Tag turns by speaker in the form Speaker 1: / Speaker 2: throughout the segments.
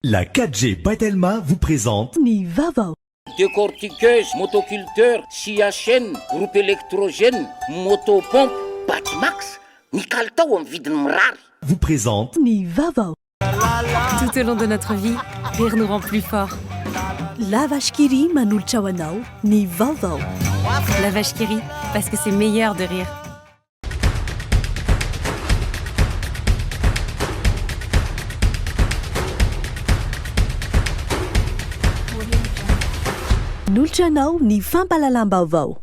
Speaker 1: La 4G Batelma vous présente
Speaker 2: Ny Vavao.
Speaker 3: Décortiqueuse, motoculteur, scia chaîne, groupe électrogène, motopompe, Batimax, ny kalitao amin'ny vidiny mirary.
Speaker 1: Vous présente
Speaker 2: Ny Vavao.
Speaker 4: Tout au long de notre vie, rire nous rend plus forts.
Speaker 2: La vache qui rit manolotra ho anao. Ny Vavao.
Speaker 4: La vache qui rit, parce que c'est meilleur de rire.
Speaker 2: Nolotra anao ny fampalalam-baovao.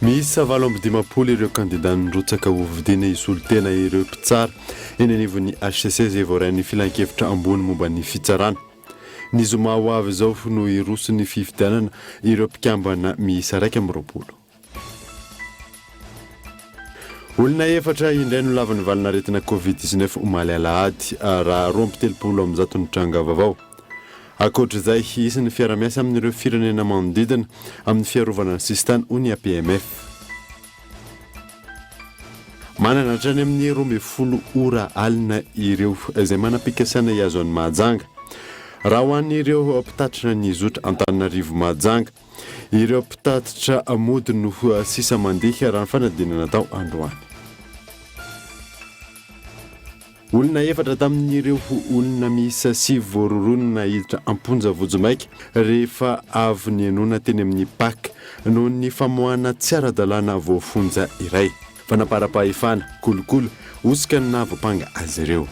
Speaker 5: Misy 7 ireo kandida nirotsaka ho vidiana isolotena ireo mpitsara eny anivon'ny HCC izay voarain'ny filan-kevitra ambony momba ny fitsarana. Ny zoma ho avy izao no irosony fifidianana ireo mpikambana miisa 2. Olona 4 indray no lavan'ny valinaretina Covid-19 omaly alahady raha 27 ny tranga vaovao. Ankoatr'izay isan'ny fiara-miasa amin'ireo firenena manodidina amin'ny fiarovana ny sistany ho ny APMF. Manana hatrany amin'ny 12 ora alina ireo izay manam-pikasana hiazo an'ny Mahajanga. Raha ho an'ireo mpitatitra ny zotra Antananarivo Mahajanga, ireo mpitatitra mody no sisa mandeha raha ny fanadinana tao androany. Olona 4 tamin'ireo olona miisa 5 voaroronina hiditra amponja vojomaika rehefa avy ny anona teny amin'ny PAK noho ny famoahana tsy ara-dalàna voafonja iray. Fanaparam-pahefana kolokolo osika ny navapanga azy ireo.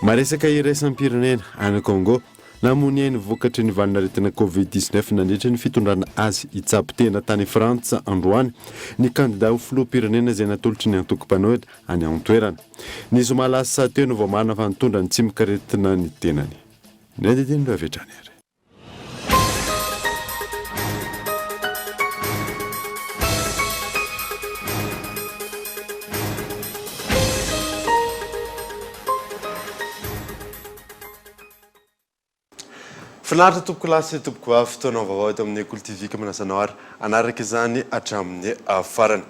Speaker 5: Maresaka iraisam-pirenena any Congo namony ny vokatry ny valinaretina Covid-19 nandritra ny fitondrana azy itsabo tena tany Frantsa androany ny kandida ho filoham-pirenena izay natolotry ny antoko-panohitra any an-toerana. Ny zoma lasa teo no vao marina fa nitondra ny tsy mikaretina ny tenany. Ny andedin'ireo avetrany ary. Finaritra tompoko lasy tompoko vavy fotoana vaovao eto amin'ny École TV manasana ary anaraka izany hatramin'ny farany.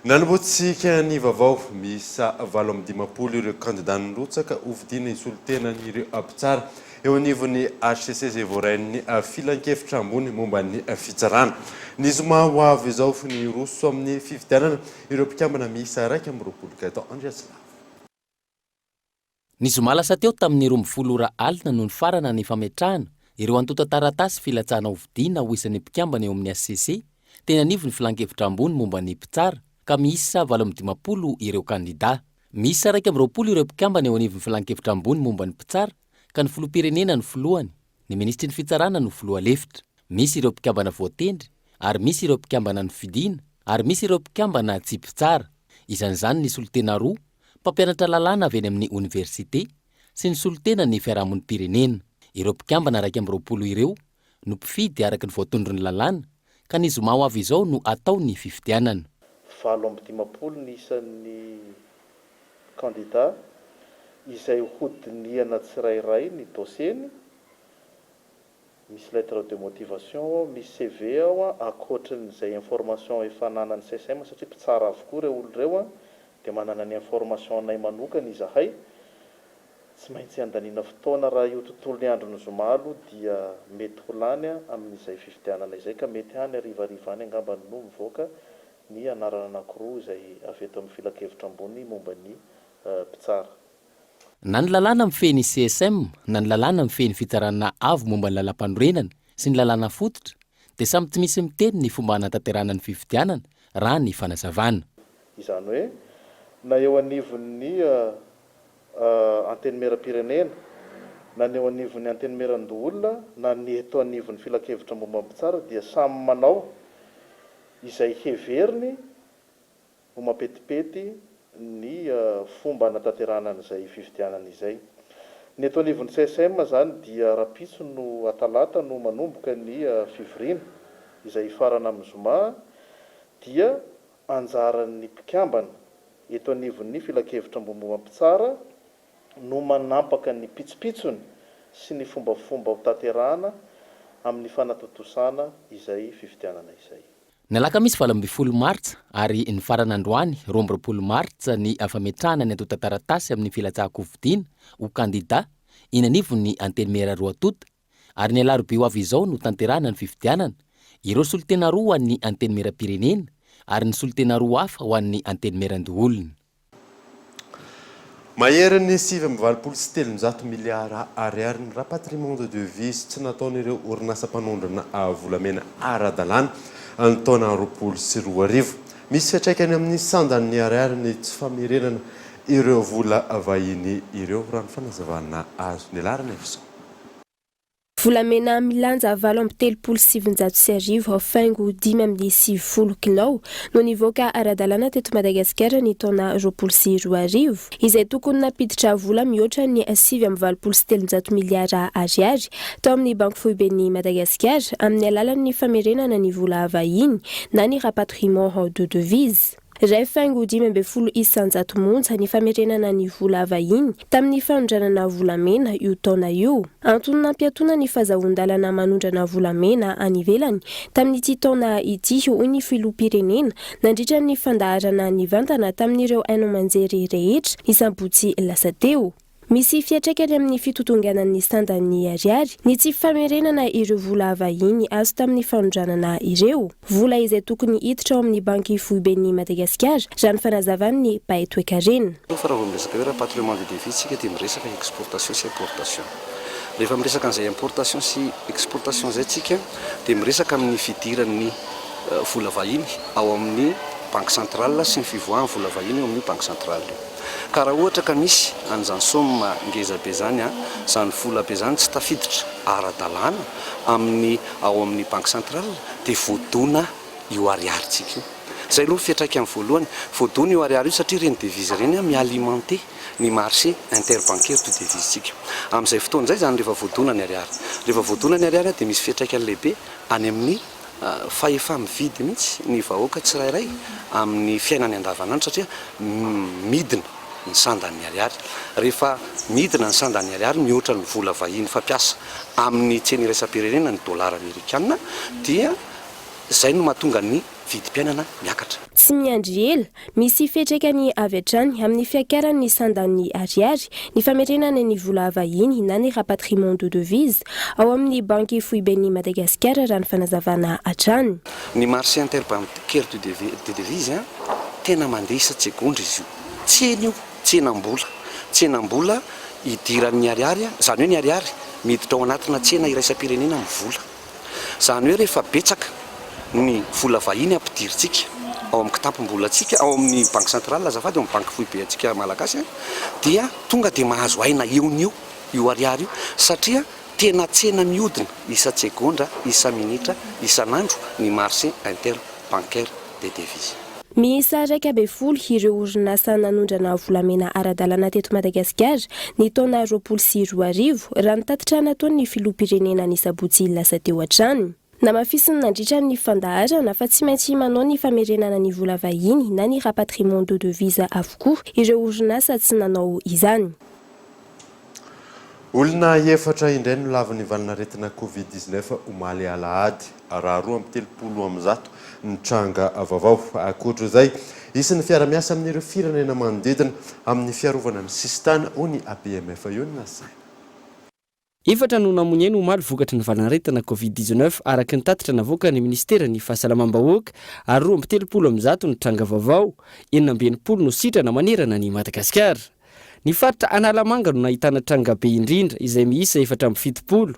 Speaker 5: Nanomboantsika ny vaovao miisa 7 ireo kandida nirotsaka ho vidiana isolotena ireo mpitsara eo anivon'ny HCC izay voarain'ny filan-kevitra ambony momba ny fitsarana. Ny zoma ho avy izao ny roso amin'ny fifidianana ireo mpikambana miisa 20 katao Andriaslava.
Speaker 3: Ny zoma lasa teo tamin'ny 12 ora alina no ny farana ny fametrahana ireo antota taratasy filatsahana ho vidiana ho isan'ny mpikambana eo amin'ny HCC teny anivon'ny filan-kevitra ambony momba ny mpitsara ka miisa 17 ireo kandida. Miisa 20 ireo mpikambana eo anivon'ny filan-kevitra ambony momba ny mpitsara ka ny filoham-pirenena ny filohany, ny ministry ny fitsarana no filoha-lefitra. Misy ireo mpikambana voatendry ary misy ireo mpikambana ny fidiana ary misy ireo mpikambana tsy mpitsara. Isan'izany ny solotena 2 mpampianatra lalàna avy eny amin'ny université sy ny solotena ny fiarahamonimpirenena. Ireo mpikambana 20 ireo no mpifidy araka ny voatondron'ny lalàna ka ny zoma ho avy izao no atao ny fifidianana.
Speaker 6: 17 ny isan'ny kandida izay hodiniana tsirairay ny dosieny. Misy lettre de motivation, misy CV ao ankoatran'izay information efa nanany CCM satria mpitsara avokoa ireo olo ireo dia manana ny information anay manokana izahay. Tsy maintsy andaniana fotoana raha io tontolo ny andro ny zomalo dia mety ho lany amin'izay fifidianana izay ka mety hany arivariva any angamba no mivoaka ny anarana anankiroa izay avy eto amin'ny filan-kevitra ambony momba ny mpitsara.
Speaker 3: Na ny lalàna mifehy ny CSM, na ny lalàna mifehy ny fitsarana avo momba ny lalam-panorenana sy ny lalàna fototra dia samy tsy misy miteny ny fomba hanatanterana ny fifidianana raha ny fanazavana.
Speaker 6: Izany hoe na eo anivon'ny antenimera-pirenena na ny eo anivon'ny antenimera-ndoolona na ny eto anivon'ny filan-kevitra momba ny mpitsara dia samy manao izay heveriny ho mapetipety ny fomba hanatanterana an'izay fifidianana izay. Ny eto anivon'ny CSM zany dia rapitso no atalata no manomboka ny fivoriana izay farana amin'ny zoma dia anjaran'ny mpikambana eto anivon'ny filan-kevitra momba ny mpitsara no manampaka ny pitsopitsony sy ny fombafomba ho tanterahana amin'ny fanatatosana izay fividianana izay.
Speaker 3: Ny alakamisy 20 martsa ary ny farana androany 20 martsa ny afametrahana ny atota taratasy amin'ny filatsahako-vidiana ho kandida inanivo ny antenimera roa tota ary ny alarobia ho avy izao no tanterahana ny fividianana ireo solotena roa ho an'ny antenimera-pirenena ary ny solotena roa hafa ho an'ny antenimera-ndoolona.
Speaker 5: Mahery ny 7.7 miliara ariary ny rapatriement de devise tsy nataon'ireo orinasa mpanondrana volamena ara-dalàna ny taona 2024. Misy fiantraikany amin'ny sandan'ny ariary ny tsy famerenana ireo vola vahiny ireo raha ny fanazavana azo ny alarana izao.
Speaker 7: Volamena milanja 7.7 faingo 5.7 kilao no nivoaka ara-dalàna teto Madagasikara ny taona 2024 izay tokony napiditra vola mihoatra ny 7.7 miliara ariary tao amin'ny banky foibeny Madagasikara amin'ny alalan'ny famerenana ny vola vahiny na ny rapatriement de devise. Ray faingo 5.100 monja ny famerenana ny vola vahiny tamin'ny fanondranana volamena io taona io. Antonona ampiatona ny fahazahoan-dalana manondrana volamena any ivelany tamin'ity taona ity hoy ny filoham-pirenena nandritra ny fandaharana ny vantana tamin'ireo haino aman-jery rehetra isam-botsy lasa teo. Misy fiantraikany amin'ny fitotonganan'ny sandan'ny ariary ny tsy famerenana ireo vola vahiny azo tamin'ny fanondranana ireo. Vola izay tokony hiditra ao amin'ny banky foibeny Madagasikara raha ny fanazavan'ny Pahay Toekarena.
Speaker 8: Fa raha miresaka hoe rapatriement de devise tsika dia miresaka exportation sy importation. Rehefa miresaka an'izay importation sy exportation izay tsika dia miresaka amin'ny fidiran'ny vola vahiny ao amin'ny banque centrale sy ny fivoahan'ny vola vahiny ao amin'ny banque centrale. Ka raha ohatra ka misy an'izany soma ngeza be zany izany vola be zany tsy tafiditra ara-dalàna amin'ny ao amin'ny banque centrale dia voadona io ariarytsika io. Izay aloha fiantraikany voalohany, voadona io ariary io satria ireny devise ireny mialimenter ny marché interbancaire de devise tsika. Amin'izay fotoana izay zany rehefa voadona ny ariary. Rehefa voadona ny ariary dia misy fiantraikany lehibe any amin'ny fahefa mividy mihitsy ny vahoaka tsirairay amin'ny fiainany andavanandro satria midina ny sandan'ny ariary. Rehefa midina ny sandan'ny ariary mihoatra ny vola vahiny fampiasa amin'ny tsena iraisam-pirenena ny dolara amerikanina dia izay no mahatonga ny vidim-piainana miakatra.
Speaker 7: Tsy miandry ela, misy fiantraikany avy hatrany amin'ny fiakaran'ny sandan'ny ariary ny famerenana ny vola vahiny na ny rapatriement de devise ao amin'ny banky foibeny Madagasikara raha ny fanazavana hatrany.
Speaker 8: Ny marché interbancaire de devise tena mandeha isa-tsegondra izy io. Tsena io, tsenam-bola. Tsenam-bola idiran'ny ariary, izany hoe ny ariary miditra ao anatina tsena iraisam-pirenena amin'ny vola. Izany hoe rehefa betsaka ny vola vahiny ampidiritsika ao amin'ny kitampom-bolantsika ao amin'ny banque centrale azafady ao amin'ny banky foibe antsika malagasy dia tonga dia mahazo aina eon'io io ariary io satria tena tsena mihodina isa-tsegondra, isa-minitra, isan'andro ny marché interbancaire de devise.
Speaker 7: Miisa 1.4 ireo orinasa nanondrana volamena ara-dalàna teto Madagasikara ny taona 2024 raha ny tatitra nataony ny filoham-pirenena ny sabotsy lasa teo hatrany. Namafisiny nandritra ny fandaharana fa tsy maintsy manao ny famerenana ny vola vahiny na ny rapatriement de devise avokoa ireo orinasa tsy nanao izany.
Speaker 5: Olona efatra indray no lava ny valinaretina Covid-19 omaly alahady raha 2.30 ny tranga vaovao. Ankoatra izay, isan'ny fiara-miasa amin'ireo firenena manodidina amin'ny fiarovana ny sistana ho ny APMF io ny nasay.
Speaker 9: Efatra no namonjeny omaly vokatry ny valinaretina Covid-19 araka ny tatitra navoaka ny ministera ny fahasalamam-bahoaka ary 2.30 ny tranga vaovao, 9.90 no sitrana manerana ny Madagasikara. Ny faritra Analamanga no nahitana tranga be indrindra izay miisa 470,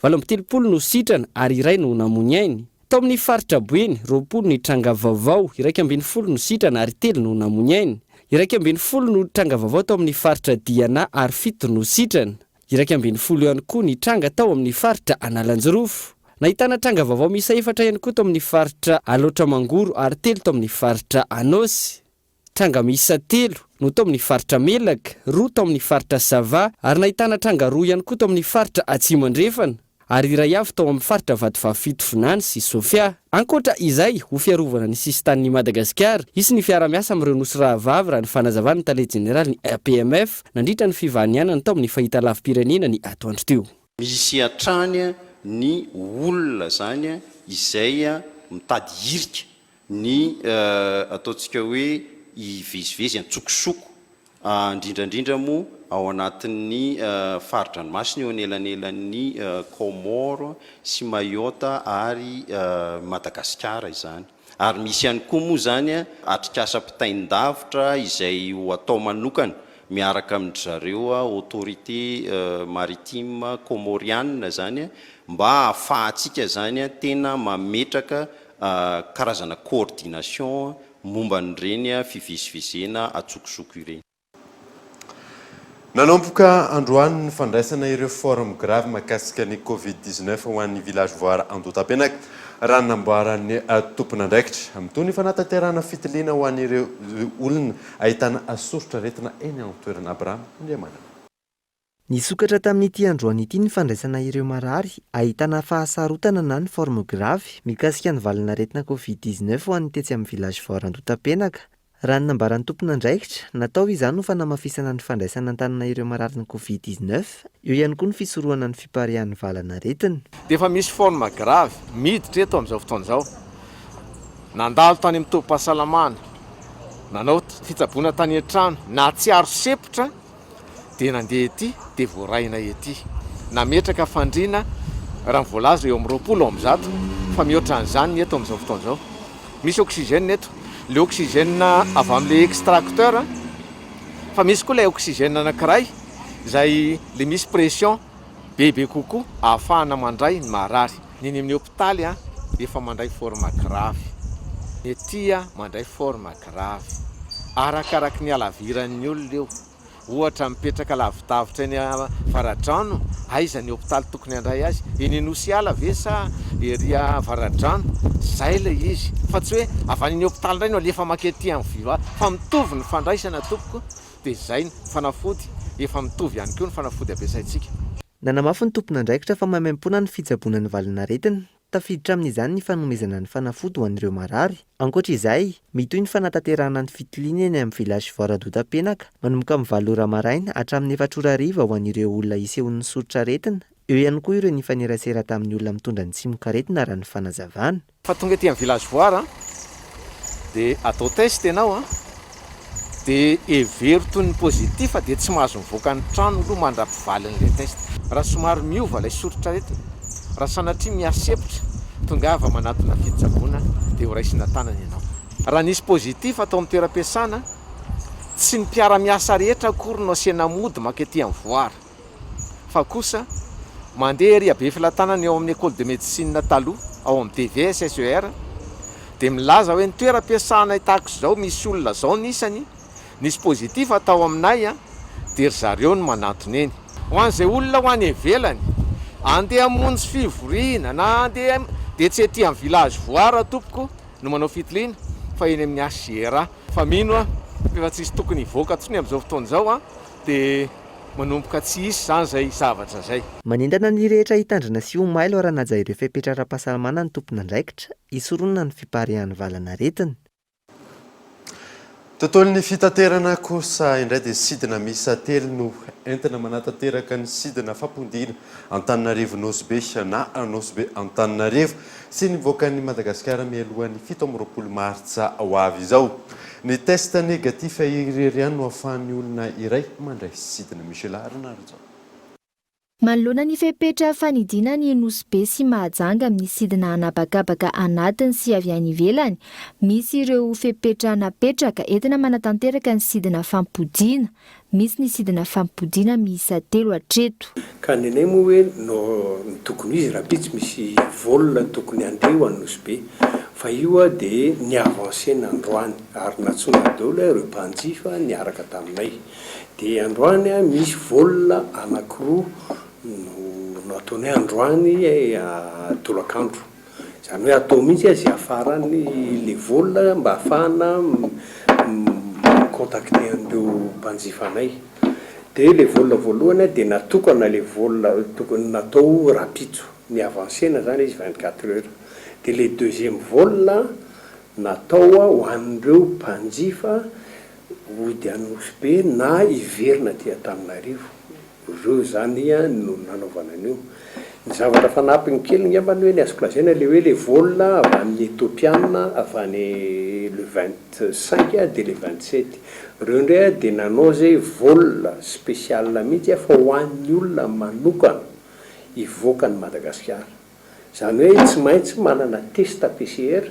Speaker 9: 8.30 no sitrana ary iray no namonjainy. Tao amin'ny faritra Boeny 20 ny tranga vaovao, 1.40 no sitrana ary 3 no namonjainy. 1.40 no tranga vaovao tao amin'ny faritra Diana ary 7 no sitrana. 1.40 ihany koa ny tranga tao amin'ny faritra Analanjirofo. Nahitana tranga vaovao miisa 4 ihany koa tao amin'ny faritra Alotra Mangoro ary 3 tao amin'ny faritra Anosy. Tranga miisa 3 no tao amin'ny faritra Melaka, 2 tao amin'ny faritra Sava ary nahitana tranga 2 ihany koa tao amin'ny faritra Atsimandrefana ary iray avy tao amin'ny faritra vadivavy Finany sy Sofia. Ankoatra izay ho fiarovana ny sistan'ny Madagasikara, isy ny fiara-miasa amin'ireo nosy rahavavy raha ny fanazavana ny tale jeneraly ny APMF nandritra ny fivanianana tao amin'ny fahitalavim-pirenena ny atoandro teo.
Speaker 10: Misy atrany ny olona zany izay mitady hirika ny ataontsika hoe ivezivezy antsokosoko indrindrandrindra moa ao anatin'ny faridranomasina eo anelanelan'ny Comore sy Mayotte ary Madagasikara izany. Ary misy ihany koa moa zany atrikasa mpitaindavitra izay ho atao manokana miaraka amin'ny zareo autorité maritime comorianina zany mba ahafahantsika zany tena mametraka karazana coordination momba n'ireny fivezivezena atsokosoko ireny.
Speaker 5: Nanomboka androany ny fandraisana ireo forum grave mahakasika ny Covid-19 ho an'ny village voara Andotapenaka raha namboaran'ny tompon'andraikitra amin'itony fanatanterahana fitiliana ho an'ireo olona ahitana soratra retina eny amin'ny toerana Abraham Ndriamana.
Speaker 11: Nisokatra tamin'ity androany ity ny fandraisana ireo marary ahitana fahasarotana na ny forum grave mikasika ny valina retina Covid-19 ho an'ny tetsy amin'ny village voara Andotapenaka. Raha ny nambaran'ny tompon'andraikitra, natao izany ho fanamafisana ny fandraisana an-tanana ireo marary ny Covid-19, eo ihany koa ny fisorohana ny fiparihan'ny valana retina.
Speaker 12: Dia efa misy forme grave miditra eto amin'izao fotoana izao. Nandalo tany amin'ny tobim-pahasalamana, nanao fitsaboana tany an-trano, na tsy aro sepotra dia nandeha ety dia voaraina ety. Nametraka fandriana raha ny voalaza eo amin'ny 20 fa mihoatra an'izany eto amin'izao fotoana izao. Misy oxygène eto. Le oxygène avy amin'le extracteur fa misy koa ilay oxygène anankiray izay le misy pression bebe kokoa ahafahana mandray ny marary. Neny amin'ny hôpitaly efa mandray forme grave, ety mandray forme grave arakaraka ny halaviran'ny olona eo. Ohatra mipetraka lavidavitra eny Varadrano, aiza ny hôpitaly tokony handray azy, eny Anosiala ve sa ery Varadrano, zay le izy. Fa tsy hoe avy any hôpitaly indray no alefa makety amin'ny viva, fa mitovy ny fandraisana tompoko dia zay ny fanafody, efa mitovy ihany koa ny fanafody ampiasaintsika.
Speaker 11: Nanamafy ny tompon'andraikitra fa mamaimpona ny fitsaboana ny valina retina, tafiditra amin'izany ny fanomezana ny fanafody ho an'ireo marary. Ankoatra izay, mitoy ny fanatanterahana ny fitiliana eny amin'ny village voara Andotapenaka manomboka amin'ny 7 ora maraina hatramin'ny 4 ora hariva ho an'ireo olona isehon'ny soritra retina. Eo ihany koa ireo nifanerasera tamin'ny olona mitondra ny tsimoka-retina raha ny fanazavana.
Speaker 12: Fa tonga ety amin'ny village voara dia atao test ianao dia hevery toy ny positif dia tsy mahazo mivoaka ny trano aloha mandra-pivalin'ilay test. Raha somary miova ilay soritra retina, raha sanatria miasepotra tonga ava manatona fitsaboana dia ho raisina tanana ianao. Raha nisy positif atao amin'ny toeram-piasana, tsy ny mpiara-miasa rehetra akory no asiana mody makety amin'ny voara, fa kosa mandeha ery abe filatanana eo amin'ny école de médecine taloha ao amin'ny DVS SER dia milaza hoe ny toeram-piasana tahaka izao misy olona zao nisany, nisy positif atao aminay dia ry zareo no manatona eny. Ho an'izay olona ho any ivelany andeha hamonjy fivoriana na andeha dia tsy ety amin'ny village voara tompoko no manao fitiliana fa eny amin'ny HGR. Fa mino efa tsisy tokony hivoaka tsony amin'izao fotoana izao dia manomboka tsy hisy zany zay zavatra zay.
Speaker 11: Manendana ny rehetra hitandrina sy ho mailo raha naja ireo fepetra ara-pahasalamana ny tompon'andraikitra hisorona ny fiparihan'ny valana retina.
Speaker 5: Tontolon'ny fitaterana kosa indray dia sidina miisa 3 no entina manatanteraka ny sidina fampondina Antananarivo Nosy Be na Nosy Be Antananarivo sy nivoaka ny Madagasikara mialohan'ny 17 Martsa ho avy izao. Ny test négatif irery no ahafahan'ny olona iray mandray sidina Michel Aronardo.
Speaker 13: Manoloana ny fepetra fanidina ny Nosy Be sy Mahajanga amin'ny sidina anabakabaka anatiny sy avy any ivelany, misy ireo fepetra napetraka entina manatanteraka ny sidina fampodiana, misy ny sidina fampodiana miisa 3 hatreto.
Speaker 14: Ka nenay moa hoe no tokony izy raha tsy misy volona tokony andeo any Nosy Be, fa io dia ny avancé n'androany ary natsona daholo ireo mpanjifa niaraka taminay. Dia androany misy volona anankiroa no ataonay androany tolakandro. Izany hoe atao mihitsy azy afarany le volona mba ahafahana contacter an'ireo mpanjifanay. Dia le volona voalohany dia natokana le volona tokony natao rapitso. ny avancena zany izy 24 heures dia le deuxième vol natao ho an'ireo mpanjifa ody Anosy be na iverina ty Antananarivo, ireo zany no nanaovana an'io. Ny zavatra fanampiny kely ngambany hoe ny azoko lazaina le hoe le vol avy amin'ny Ethiopiana avy any le 25 dia le 27 ireo ndray dia nanao zay vol spécial mihitsy fa ho an'ny olona manokana hivoaka ny Madagasikara. Zany hoe tsy maintsy manana test PCR,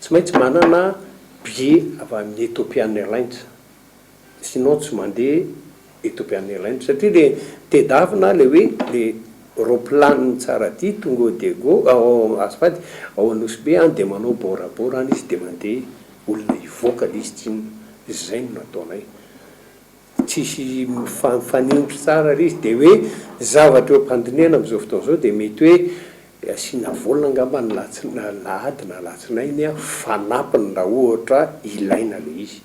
Speaker 14: tsy maintsy manana billet avy amin'ny Ethiopian Airlines, sinon tsy mandeha Ethiopian Airlines satria le tedavina le hoe le roplaniny tsara ty tonga dego azafady ao Anosy be any dia manao borabora any izy dia mandeha olona hivoaka izy tsy zay no nataonay, tsisy fanindry tsara izy dia hoe zavatra eo ampandiniana amin'izao fotoana zao dia mety hoe asiana volana ngamba ny lahady na latsinay fanampiny raha ohatra ilaina le izy.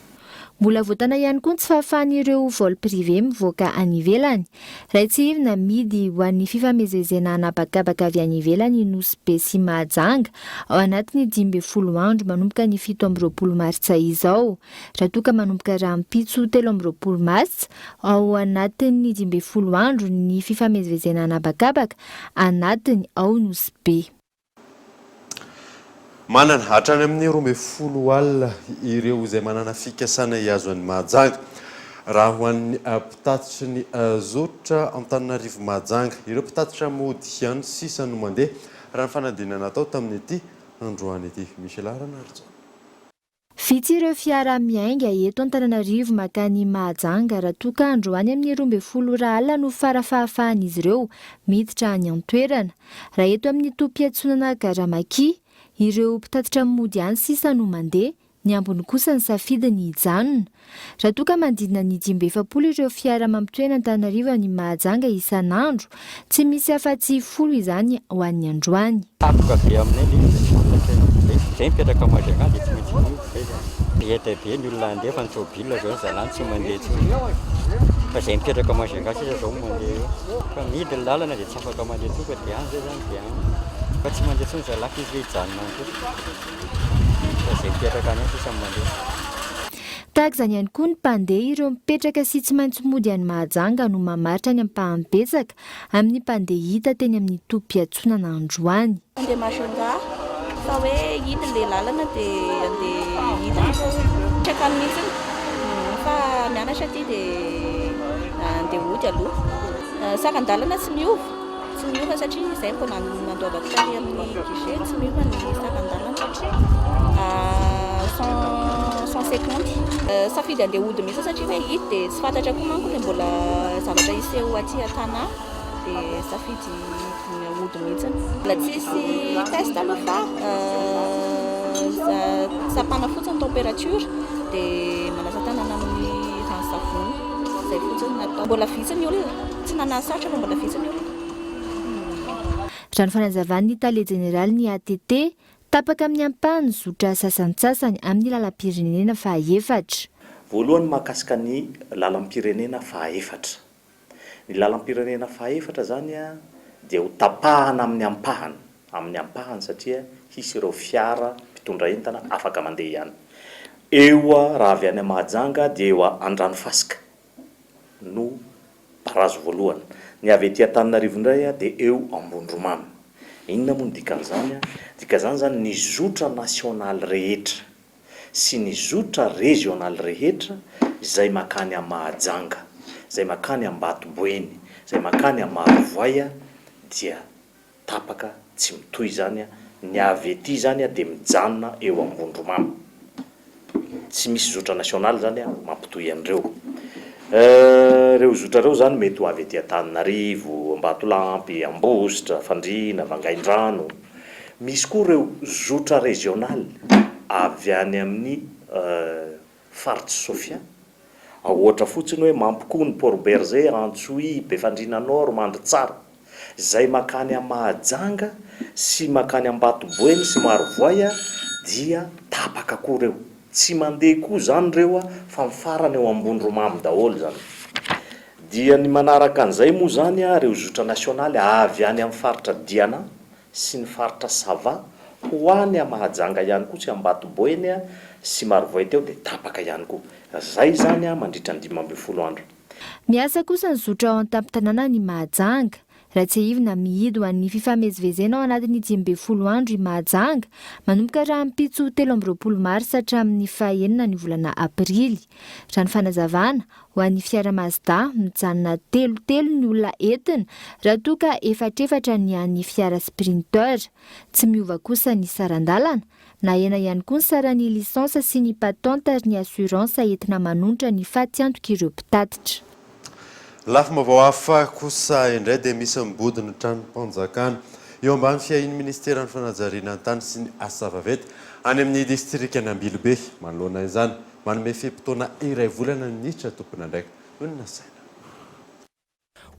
Speaker 13: Mbola voatana ihany koa tsy fahafahan'ireo vol privé mivoaka any ivelany. Raha tsy ivina midy ho an'ny fifamezivezena anabakabaka avy any ivelany Nosy be sy Mahajanga ao anatiny 12 andro manomboka ny 17 Martsa izao. Raha toka manomboka rahampitso 13 Martsa ao anatiny 12 andro ny fifamezivezena anabakabaka anatiny ao Nosy be.
Speaker 5: Manana hatrany amin'ny 12 alina ireo izay manana fikasana hiazo any Mahajanga raha ho an'ny mpitatitra ny zotra Antananarivo Mahajanga. Ireo mpitatitra mody ihany sisa no mandeha raha ny fanadinana atao tamin'ny ity androany ity. Misy larana arjo.
Speaker 13: Vitsy ireo fiara miainga eto Antananarivo makany Mahajanga raha toka androany amin'ny 12 alina no farafahafahan'izy ireo miditra any an-toerana. Raha eto amin'ny tompiatsonana Garamaki ireo mpitatitra mody ihany sisa no mandeha, ny ambony kosa ny safidiny hijanona. Raha toka mandidina ny 7 ireo fiara mampitoena Antananarivo any Mahajanga isan'andro, tsy misy afa-tsy 10 izany ho an'ny androany.
Speaker 15: Tapoka be aminay zay mipetraka Mahajanga dia tsy maintsy eta be ny olona andeha fa ny tôbila zao zalany tsy mandeha fa zay mipetraka Mahajanga sisa zao mandeha fa midy ny lalana dia tsy afaka mandeha toka dia any zay zany dia any fa tsy mandeha tsony zalaky izy hijanona fa zay mipetraka any sisa mandeha.
Speaker 13: Tahaka izany ihany koa ny mpandeha ireo mipetraka sy tsy maintsy mody any Mahajanga no mamaritra ny ampaham-betsaka amin'ny mpandeha hita teny amin'ny tompiatsonana androany.
Speaker 16: Andeha Mahajanga fa hoe hita le lalana dia andeha hita trakany mihitsy fa mianatra aty dia andeha mody aloha sakan-dalana tsy miova satria izay mbo nandoavako tary amin'ny guichet tsy miova ny sakan-dalana satria 150 safidy andeha ody mihitsy satria hoe hita dia tsy fantatra koa manko ilay mbola zavatra iseho aty an-tanà dia safidy ody mihitsy. Mbola tsisy test aloha fa sapana fotsiny température dia manasa tanana amin'ny ranon-savony izay fotsiny natao. Mbola vitsy ny olona tsy nanasatra fa mbola vitsy ny olona.
Speaker 13: Raha ny fanazavany Tale Jeneraly ny ATT tapaka amin'ny ampahany zotra sasantsasany amin'ny lalam-pirenena faha-efatra.
Speaker 17: Voalohany mahakasika ny lalam-pirenena faha-efatra. Ny lalam-pirenena faha-efatra zany dia ho tapahana amin'ny ampahany satria hisy ireo fiara mpitondra entana afaka mandeha ihany. Eo raha avy any Mahajanga dia eo Andranofasika no barazo voalohany. Ny avy etỳ Antananarivo indray dia eo Ambondromamy. Inona moa ny dikan'izany? Dikan'izany zany ny zotra nasionaly rehetra sy ny zotra regionaly rehetra izay makany a Mahajanga, izay makany Ambatoboeny, izay makany Marovoaya dia tapaka tsy mitohy zany. Ny avy etỳ zany dia mijanona eo Ambondromamy. Tsy misy zotra nasionaly zany mampitohy an'ireo. Reo zotra reo zany mety ho avy etỳ Antananarivo, Ambatolampy, Ambositra, Fandriana, Vangaindrano. Misy koa reo zotra regionaly avy any amin'ny faritsy Sofia. Ohatra fotsiny hoe Mampikony, Port Berger, Antsohihy, Befandriana Nord, Mandritsara. Zay makany a Mahajanga sy makany Ambatoboeny sy Marovoaya dia tapaka koa reo. Tsy mandeha koa zany reo fa mifarana eo Ambondromamy daholo zany. dia ny manaraka an'izay moa zany a reo zotra nasionaly avy any amin'ny faritra diana sy ny faritra sava ho any a mahajanga ihany koa tsy ambatoboeny a sy marovoay teo dia tapaka ihany koa zay zany a mandritra ny 15 andro.
Speaker 13: Miasa kosa ny zotra ao an-tampon-tanàna ny Mahajanga. Raha tsy ivona mihidy ho an'ny fifamezivezena ao anatin'ny 15 andro i Mahajanga manomboka raha ampitso 13 Marsa hatramin'ny 9 ny volana Aprily. Raha ny fanazavana ho an'ny fiara Mazda mijanona 3 ny olona entina raha toa ka 4 ny an'ny fiara Sprinter. Tsy miova kosa ny sarandalana na ena ihany koa ny saran'ny lisansa sy ny patente ary ny assuransa entina manontra ny faty antoka ireo mpitatitra.
Speaker 5: Lafa mavao hafa kosa indray dia misy mibody ny tranom-panjakana eo ambany fiahin'ny ministeran'ny fanajariana an-tany sy ny asa vaventy any amin'ny distrika ny Ambilobe. Manoloana izany manome fe-potoana iray volana niditra tompona ndraika no ny nasaina.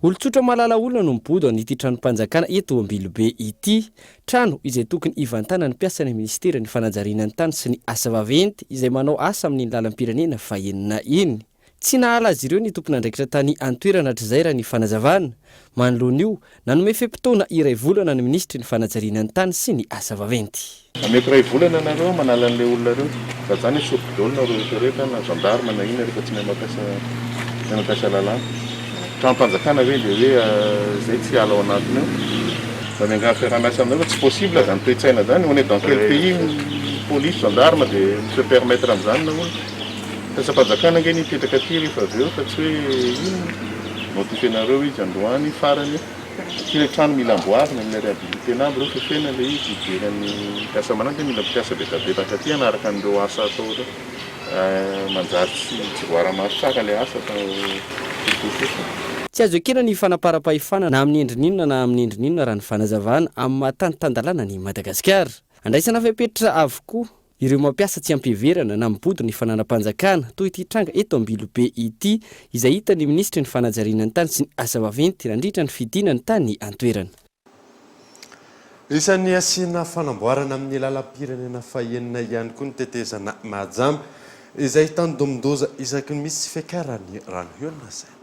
Speaker 9: Olon-tsotra malala olona no mibody ao an'ity tranom-panjakana eto Ambilobe ity, trano izay tokony ivantana ny mpiasan'ny ministeran'ny fanajariana an-tany sy ny asa vaventy izay manao asa amin'ny lalam-pirenena fahenina iny. Tsy nahala azy ireo ny tompon'andraikitra tany antoerana hatr'izay raha ny fanazavana. Manoloana io nanome fe-potoana iray volana ny ministry ny fanajariana an-tany sy ny asa vaventy.
Speaker 18: Ameko iray volana nareo manala an'ilay olona reo fa zany sorokidolona rehetra na gendarme na ina rehefa tsy mampiasa lalàna. Tranom-panjakana hoe dia hoe zay tsy ala ao anatiny eo. Fa miangana fiaraha-miasa aminareo tsy possible zany toe-tsaina zany. On est dans quel pays police gendarme dia se permettre amin'izany na olona. Fanjakana nge nipetraka aty rehefa avy eo fa tsy hoe ino notifianareo izy androany farany ty trano mila amboarina amin'ny réhabilité namby reo fefena le izy iveran'ny mpiasa manandy mila mpiasa betabetaka aty anaraka an'ireo asa atao manjary tsy voara-masotraka le asa
Speaker 9: Tsy azo ekena ny fanaparam-pahefana na amin'ny endrininona na amin'ny endrininona raha ny fanazavana amin'ny mahatany-tandalana ny Madagasikara. Andraisana fepetra avokoa ireo mampiasa tsy ampiverana na mibody ny fananam-panjakana toy ity tranga eto Ambilobe ity izay hita ny ministry ny fanajariana an-tany sy ny asa vaventy nandritra ny fidinany tany antoerana.
Speaker 5: Isan'ny asiana fanamboarana amin'ny lalam-pirenena fahenina ihany koa ny tetezana Mahajamba izay tandomdoza isaky ny misy fiakarany rano hiolona saina.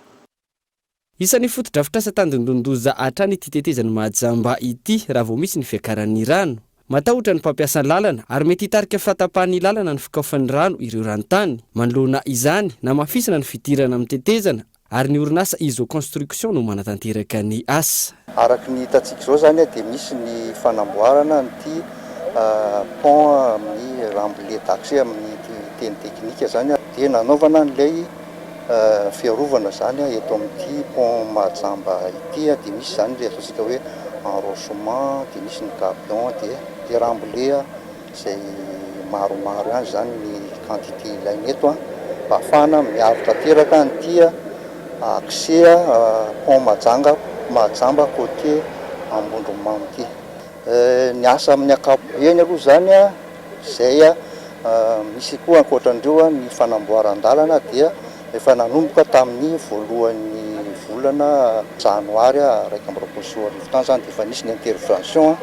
Speaker 9: Isan'ny foto-drafitrasa tandondondoza hatrany ity tetezana Mahajamba ity raha vao misy ny fiakaran'ny rano. Matahotra ny mpampiasa lalana ary mety hitarika fatapahan'ny lalana ny fikaofan'ny rano ireo ranontany. Manoloana izany na mafisana ny fidirana amin'ny tetezana ary ny orinasa Iso Construction no manatanteraka ny asa.
Speaker 19: Araky ny hitantsika izao zany dia misy ny fanamboarana nyity pont amin'ny Rambouillet d'accès amin'ny teny teknika zany dia nanaovana n'ilay fiarovana zany eto amin'ity pont Mahajamba ity dia misy zany ilay ataontsika hoe enrochement dia misy ny gabion dia Rambouillet izay maromaro ihany zany ny quantité ilaina eto mba ahafahana miaro tanteraka nyity accès pont Mahajamba côté Ambondromamy ity. Ny asa amin'ny ankapobeny aloha zany izay misy koa ankoatran'ireo ny fanamboaran-dalana dia efa nanomboka tamin'ny voalohan'ny volana janoary 2024 tany zany dia efa nisy ny intervention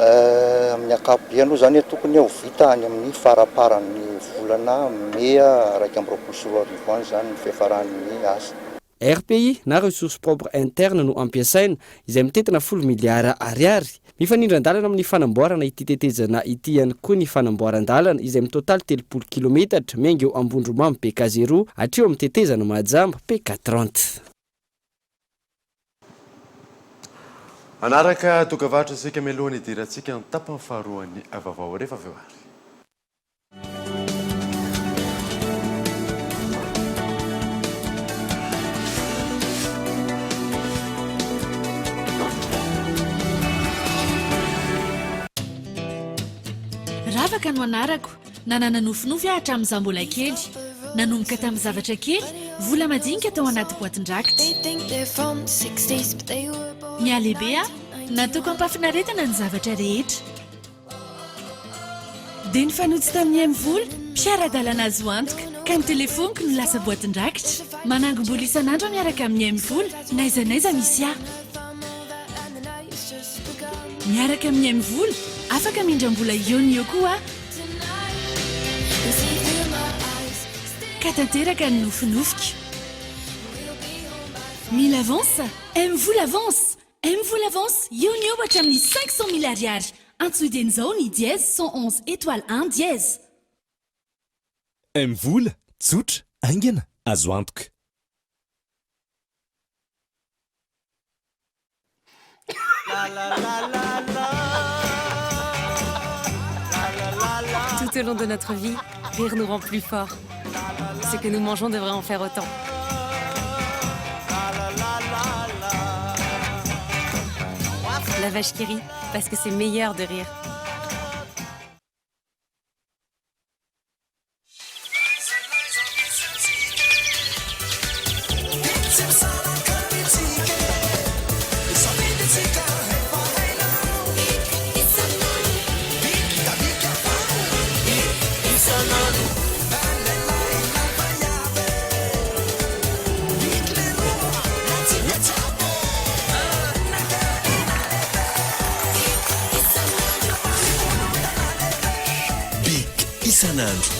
Speaker 19: amin'ny ankapobeny aloha zany tokony ho vita any amin'ny faraparan'ny volana mai 2024 zany ny fiafaran'ny asa.
Speaker 9: RPI na ressources propres interne no ampiasaina izay mitetina 10 miliara ariary. Mifanindran-dalana amin'ny fanamboarana ity tetezana ity ihany koa ny fanamboaran-dalana izay mitotaly 30 kilometatra miainga eo Ambondromamy PK0 hatreo amin'ny tetezana Mahajamba PK30.
Speaker 5: Anaraka tokavatra isika melohany idirantsika ny tapany faharoan'ny vaovao rehefa avy eo ary.
Speaker 20: Ravaka no anarako nanana nofinofy hatramin'izaho mbola kely nanomboka tamin'ny zavatra kely vola madinika tao anaty boatin-drakitra mialehibe nataoko ampafinaretana ny zavatra rehetra dia ny fanotsy tamin'ny aimvola mpiara-dalana azo antoka ka ny telefoniko no lasa boatin-drakitra manangom-bola isan'andro miaraka amin'ny aimvola naiza misy miaraka amin'ny aimvola afaka mindram-bola eo koa ka tanteraka ny nofinofika 1000 avance? Aime-vous l'avance? Aime-vous l'avance? Io hatramin'ny 500 000 ariary. Antsoiden'izao ny dièse 111 étoile 1 dièse.
Speaker 1: Mvola, tsotra, aingana, azo antoka.
Speaker 4: Tout au long de notre vie, rire nous rend plus forts. Ce que nous mangeons devrait en faire autant. La vache qui rit, parce que c'est meilleur de rire.
Speaker 1: Isanandro.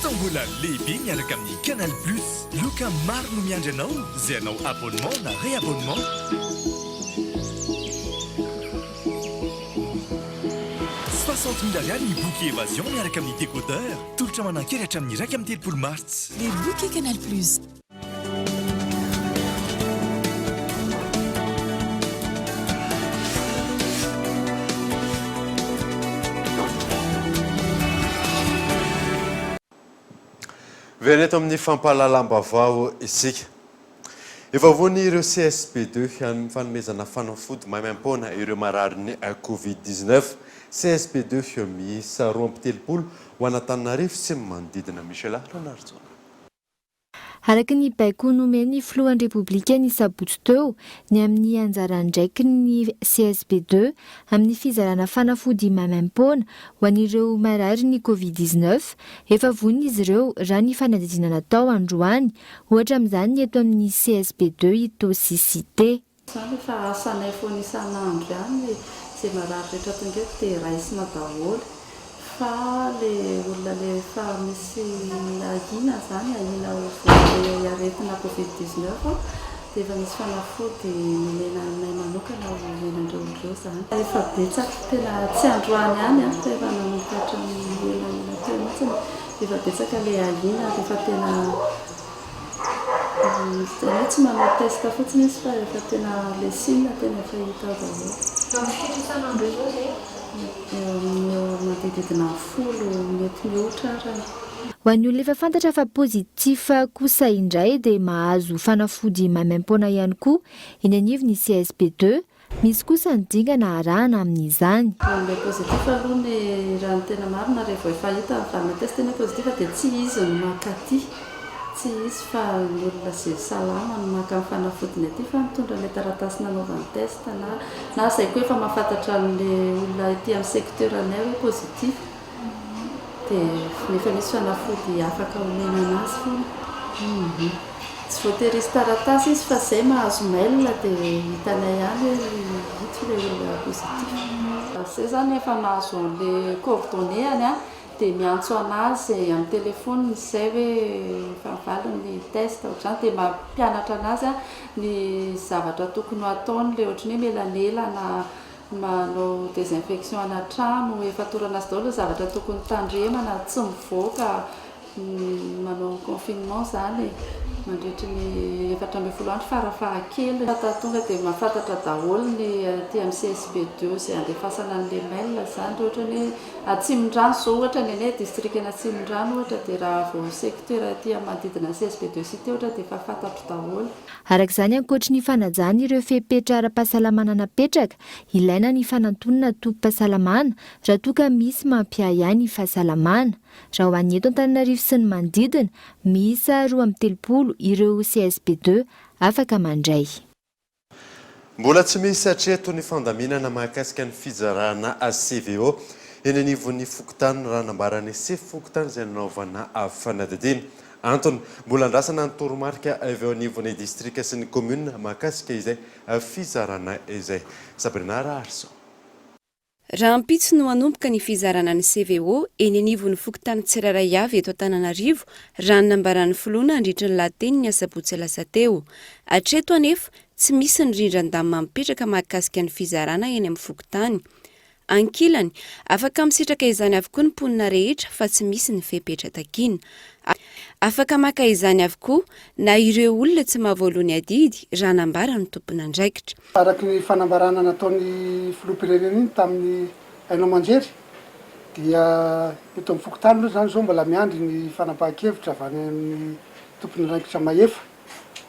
Speaker 1: Tombola lehibe miaraka amin'ny Canal Plus. Loka maro no miandry anao, zay anao abonnement na réabonnement. 60 000 ariary ny bouquet évasion miaraka amin'ny décodeur. Tolotra manan-kery hatramin'ny 1.3 martsa.
Speaker 20: Les bouquets Canal Plus.
Speaker 5: Veneto amin'ny fampalalambavao isika. Efa voany ireo CSP2 amin'ny fanomezana fanafody maimaimpona ireo marary ny Covid-19. CSP2 miisa 2.3 ho an'Antananarivo sy manodidina. Michela Leonardo.
Speaker 13: Araka ny baiko nomeny filohan'ny repoblika ny sabotsy teo ny amin'ny anjara ndraiky ny CSP2 amin'ny fizarana fanafody maimaimpona ho an'ireo marary ny Covid-19 efa vonina izy ireo raha ny fanadidina natao androany ohatra amin'izany eto amin'ny CSP2 itoxicité.
Speaker 21: Samy fa asanay foana isan'andro ihany izay marary rehetra tonga eto dia raisina daholo. Fa le olona le fa misy ahina zany ahina aretina Covid-19 dia efa misy fanafody menanay manokana menandreo olondreo zany. Efa betsaka tena tsy androany ihany fa efa nanomboka ny ela teo mihitsy efa betsaka le ahina efa tena tsy manao testa fotsiny izy fa efa tena le signe tena efa hita daholo.
Speaker 13: Amin'ny isan'andro izao zay?
Speaker 21: Manodidina 10 mety mihoatra ary.
Speaker 13: Ho an'ny olona efa fantatra fa pozitif kosa indray dia mahazo fanafody maimaimpona ihany koa eny anivony CSP2. Misy kosa ny dingana arahana amin'izany.
Speaker 21: Ilay pozitif aloha ny raha ny tena marina rehefa efa hita fa matesta ny pozitif dia tsy izy no makaty. Tsy izy fa ny olona izay salama no maka amin'ny fanafodiny aty fa mitondra ilay taratasy nanaovany test na izay koa efa mahafantatra amin'ilay olona ety amin'ny sekteranay hoe pozitif dia nefa misy fanafody afaka omenana azy foana. Tsy voatery izy taratasy izy fa izay mahazo mail dia hitanay ihany hita ilay olona pozitif. Izay zany efa mahazo ilay coordonnées dia miantso anazy amin'ny telefony izay hoe fahavalony ny test ohatrany dia mampianatra anazy ny zavatra tokony ataony le ohatrany hoe melanela na manao désinfection anatrano efa torana azy daholo zavatra tokony tandremana tsy mivoaka manao confinement zany mandritra ny 14 andro farafahakely tonga dia mahafantatra daholo ny aty amin'ny CSP2 izay andefasana an'ilay mail zany ohatra hoe Atsimindran zao ohatra ny anay district ana Atsimindran ohatra dia raha vao secteur aty manodidina CSP2 cité ohatra dia efa fantatro daholo.
Speaker 13: Araka izany ankoatra ny fanajana ireo fepetra ara-pahasalamana napetraka ilaina ny fanantonana tobim-pahasalamana raha toa ka misy mampiay ny fahasalamana. Raha ho an'ny eto Antananarivo sy ny manodidina miisa 2.3 ireo CSP2 afaka mandray.
Speaker 5: Mbola tsy misy hatreto ny fandaminana mahakasika ny fizarana CVO eny anivon'ny fokotany raha nambarany fokotany izay nanaovana fanadidina antony mbola andrasana ny toromarika avy eo anivon'ny distrika sy ny commune mahakasika izay fizarana izay. Sabrina Arso.
Speaker 2: Raha ampitso no anomboka ny fizarana ny CVO eny anivon'ny fokontany tsirairay avy eto Antananarivo raha ny nambaran'ny filoana andritra ny lateny ny asabotsy lasa teo. Hatreto anefa tsy misy ny rindran-damina mipetraka mahakasika ny fizarana eny amin'ny fokontany. Ankilany, afaka misitraka izany avokoa ny mponina rehetra fa tsy misy ny fepetra takiana. Afaka maka izany avokoa na ireo olona tsy mahavoalohany adidy raha nambara ny tompona andraikitra.
Speaker 22: Araky ny fanambarana nataon'ny filoham-pirenena iny tamin'ny haino aman-jery dia eto amin'ny fokontany aloha zany zao mbola miandry ny fanapahan-kevitra avy any amin'ny tompona andraikitra maefa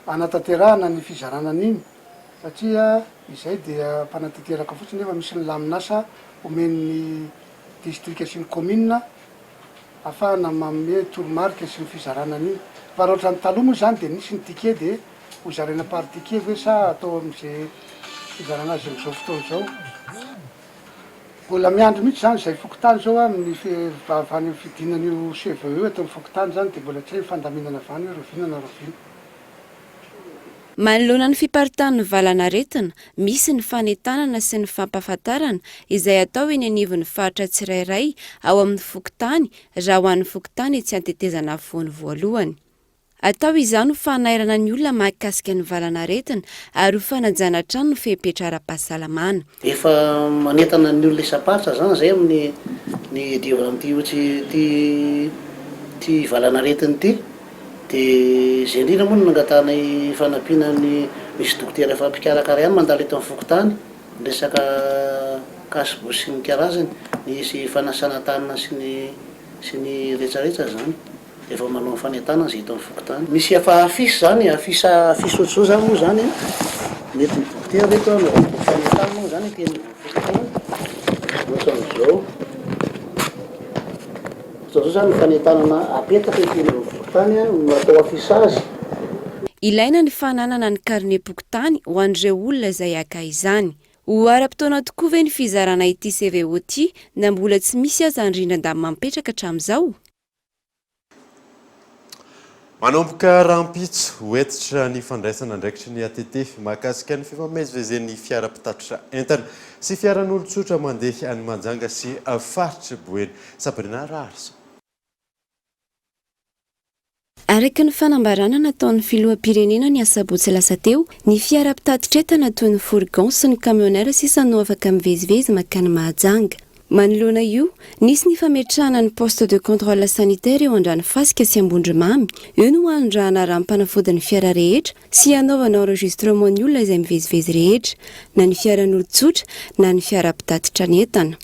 Speaker 22: anatanterahana ny fizarana an'iny satria izay dia mpanatanteraka fotsiny nefa misy ny laminasa omen'ny distrika sy ny commune afahana manome toromarika sy ny fizarana an'iny. Fa raha ohatra ny taloha moa zany dia nisy ny ticket dia hozaraina par ticket hoe sa atao amin'izay fizarana azy amin'izao fotoana izao. Mbola miandry mihitsy zany izay fokontany zao amin'ny avy any fidinan'io CVE eto amin'ny fokontany zany dia mbola tsy hoe fandaminana avy any hoe roviana na roviana.
Speaker 2: Manoloana ny fiparitana ny valanaretina, misy ny fanentanana sy ny fampahafantarana izay atao eny anivon'ny faritra tsirairay ao amin'ny fokontany raha ho an'ny fokontany tsy antetezana afovoany voalohany. Atao izany ho fanairana ny olona mahakasika ny valanaretina ary ho fanajana trano ny fepetra ara-pahasalamana.
Speaker 23: Efa manentana ny olona isam-paritra zany zay amin'ny diovana amin'ity ty valanaretina ity. Dia zay indrindra moa no nangatana fanampiana ny misy dokotera efa mpikarakara ihany mandalo eto amin'ny fokontany resaka kasibo sy ny karazany nisy fanasana tanana sy ny rehetrarehetra zany efa manao fanentanana zay eto amin'ny fokontany. Misy efa afisy zany afisa ohatr'izao zany moa zany mety ny dokotera reto no fanentanana moa zany teny fokontany ohatran'izao. Zao zany fanentanana apetaka teny fokontany no atao afisa azy.
Speaker 2: Ilaina ny fananana ny karne-pokotany ho an'ireo olona izay haka izany. Ho ara-potoana tokoa ve ny fizarana ity CVO ity na mbola tsy misy aza ny rindran-damina mipetraka hatramin'izao?
Speaker 5: Manomboka rahampitso hoetitra ny fandraisana andraikitry ny ATT mahakasika ny fifamezivezen'ny fiara-pitatitra entana sy fiaran'olon-tsotra mandeha any Manjanga sy faritra Boeny. Sabrina Arso.
Speaker 2: Araka ny fanambarana nataon'ny filoham-pirenena ny asabotsy lasa teo, ny fiara-pitatitra entana toy ny fourgon sy ny camionnaire sisa no afaka mivezivezy makany Mahajanga. Manoloana io, nisy ny fametrahana ny poste de contrôle sanitaire eo Andranofasika sy Ambondrimamy. Io no anondrahana raha-mpanafody ny fiara rehetra sy hanaovana enregistrement ny olona izay mivezivezy rehetra, na ny fiaran'olon-tsotra na ny fiara-pitatitra ny entana.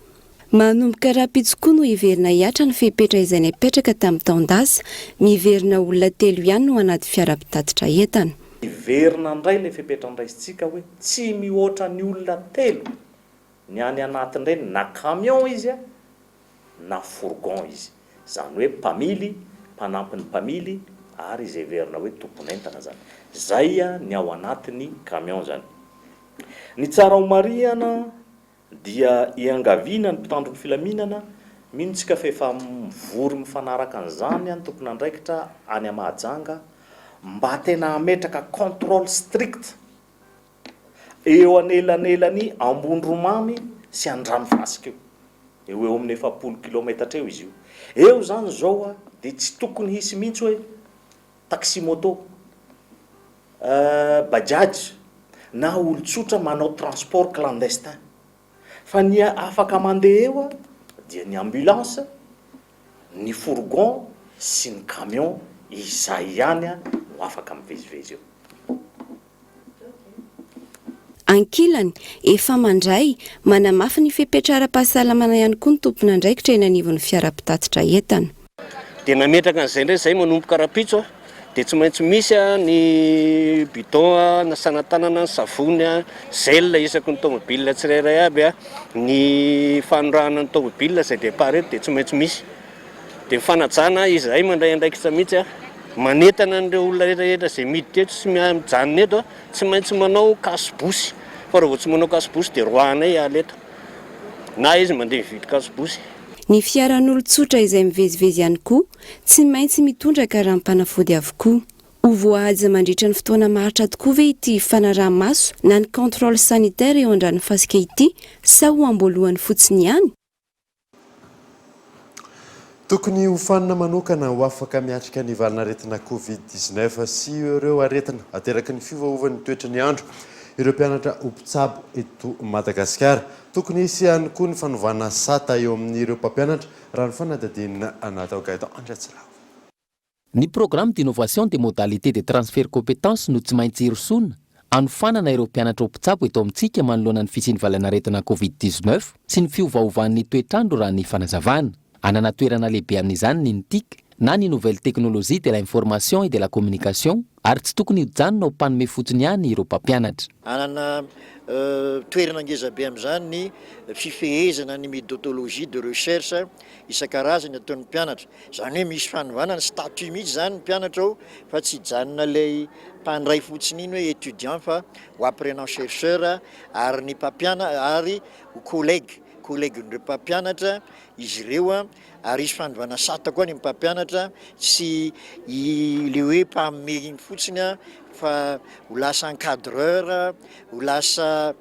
Speaker 2: Manomboka raha-pitso koa no hiverina hiatra ny fepetra izay nipetraka tamin'ny taon-dasa, miverina olona 3 ihany no anaty fiara-pitatitra entana.
Speaker 17: Hiverina indray ilay fepetra andraisitsika hoe tsy mihoatra ny olona 3 ny any anatin'ireny na camion izy na fourgon izy. Zany hoe mpamily, mpanampy ny mpamily ary izay verina hoe tompon'entana zany. Zay ny ao anatin'ny camion zany. Ny tsara homariana dia iangaviana ny mpitandron'ny filaminana mintsika fa efa mivory mifanaraka an'izany ny tompon'andraikitra any Mahajanga mba tena hametraka contrôle strict eo anelanelany Ambondromamy sy Andranofasika eo eo amin'ny 700 kilometatra eo izy io. Eo zany zao dia tsy tokony hisy mihitsy hoe taxi moto, bajaj na olon-tsotra manao transport clandestin. Fa ny afaka mandeha eo dia ny ambulance, ny fourgon sy ny camion izay ihany no afaka mivezivezy eo.
Speaker 2: Ankilany, efa mandray manamafy ny fepetra ara-pahasalamana ihany koa ny tompon'andraikitra eny anivon'ny fiara-pitatitra entana.
Speaker 8: Dia nametraka an'izay indray izay manomboka rahampitso dia tsy maintsy misy ny bidon nasana tanana, ny savony, gel isaky ny tomobile tsirairay aby ny fanorahana ny tomobile izay départ eto dia tsy maintsy misy. Dia fanajana izay mandray andraikitra mihitsy manentana an'ireo olona rehetrarehetra izay miditra eto sy mijanona eto tsy maintsy manao kasibosy. Fa raha vao tsy manao kasibosy dia roahanay aleto na izy mandeha mividy kasibosy.
Speaker 2: ny fiaran'olon-tsotra izay mivezivezy ihany koa tsy maintsy mitondra karaha-mpanafody avokoa. Ho voahaja mandritra ny fotoana maharitra tokoa ve ity fanaraha-maso na ny contrôle sanitaire eo andrany fasika ity sa ho amboloany fotsiny ihany?
Speaker 5: Tokony ho fanina manokana ho afaka miatrika ny valinaretina Covid-19 sy ireo aretina ateraky ny fiovaovan'ny toetra ny andro ireo mpianatra ho mpitsabo eto Madagasikara. Tokony hisy ihany koa ny fanovana sata eo amin'ireo mpampianatra raha ny fanadadinina anatao Gaëtan Andratsilao.
Speaker 3: Ny programme d'innovation des modalités de transfert compétences no tsy maintsy irosona anofanana ireo mpianatra ho mpitsabo eto amintsika manoloana ny fisiany valanaretina Covid-19 sy ny fiovaovan'ny toetrandro raha ny fanazavana. Anana toerana lehibe amin'izany ny NTIC na ny nouvelle technologie de l'information et de la communication ary tsy tokony hijanona ho mpanome fotsiny ihany ireo mpampianatra.
Speaker 6: Anana toerana ngezabe amin'izany ny fifehezana ny méthodologie de recherche isan-karazany ataon'ny mpianatra. Zany hoe misy fanovana ny statut mihitsy zany ny mpianatra ao fa tsy hijanona ilay mpandray fotsiny iny hoe étudiant fa ho apprenant chercheur ary ny mpampianatra ary collègue-ndreo mpampianatra izy ireo ary isy fanovana sata koa ny mpampianatra sy le hoe mpameiny fotsiny fa ho lasa encadreur ho lasa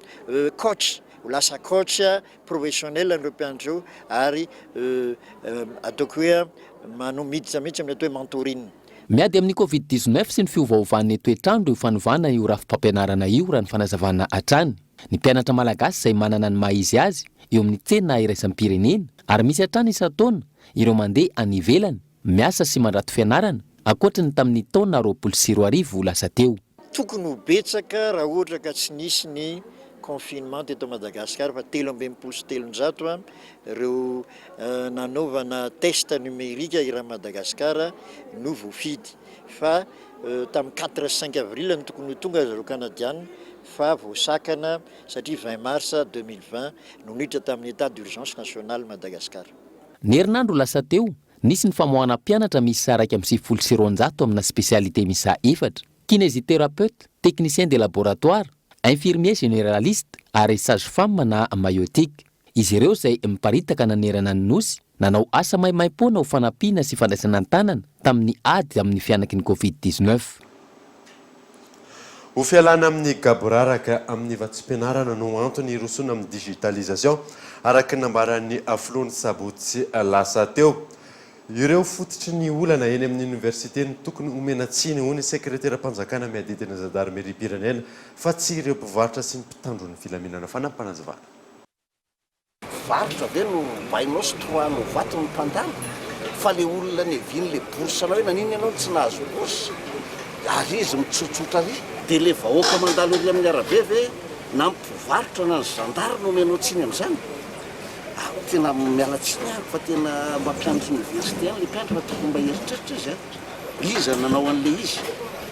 Speaker 6: coach professionnel ireo mpianatra io ary ataoko hoe manomiditra mihitsy amin'ny atao hoe mentorine.
Speaker 3: Miady amin'ny Covid-19 sy ny fiovaovan'ny toetrandro io fanovana io rafi-pampianarana io raha ny fanazavana hatrany. Ny mpianatra malagasy izay manana ny maha-izy azy eo amin'ny tsena iraisam-pirenena ary misy hatrany isa-taona ireo mandeha any ivelany miasa sy mandrato fianarana ankoatra ny tamin'ny taona 2020 lasa teo.
Speaker 6: Tokony ho betsaka raha ohatra ka tsy nisy ny confinement teto Madagasikara fa 13,700 ireo nanaovana test numérique ira Madagasikara no voafidy fa tamin'ny 4 sy 5 avril ny tokony ho tonga zareo Canadiana fa voasakana satria 20 mars 2020 no niditra tamin'ny état d'urgence nationale Madagasikara.
Speaker 3: Ny herinandro lasa teo nisy ny famoahana mpianatra miisa 1,700 amina spécialité miisa 4: kinésithérapeute, technicien de laboratoire, infirmier généraliste ary sage-femme na maïotique. Izy ireo izay miparitaka nanerana ny nosy nanao asa maimaim-poana ho fanampiana sy fandraisana an-tanana tamin'ny ady amin'ny fianaky ny Covid-19.
Speaker 5: Ho fialana amin'ny gaboraraka amin'ny vatsim-pianarana no antony irosona amin'ny digitalisation araka nambaran'ny aflony sabotsy lasa teo. Ireo fototry ny olana eny amin'ny université ny tokony omenatsiny ho ny sekretera-panjakana miadidina zandarmerie-pirenena fa tsy ireo mpivarotra sy ny mpitandro ny filaminana fanampanazavana.
Speaker 8: Varotra ve no vainao sy troano vato ny mpandalo fa le olona ny eviny le bourse anao hoe naniny ianao tsy nahazo bourse ary izy mitsotsotra ry dia le vahoaka mandalo ery amin'ny arabe ve na mpivarotra na ny zandary no omenao tsiny amin'izany. Tena mialatsiny ahako fa tena mampianatra université any le mpianatra fa tokony mba heritreritra izy iza nanao an'le izy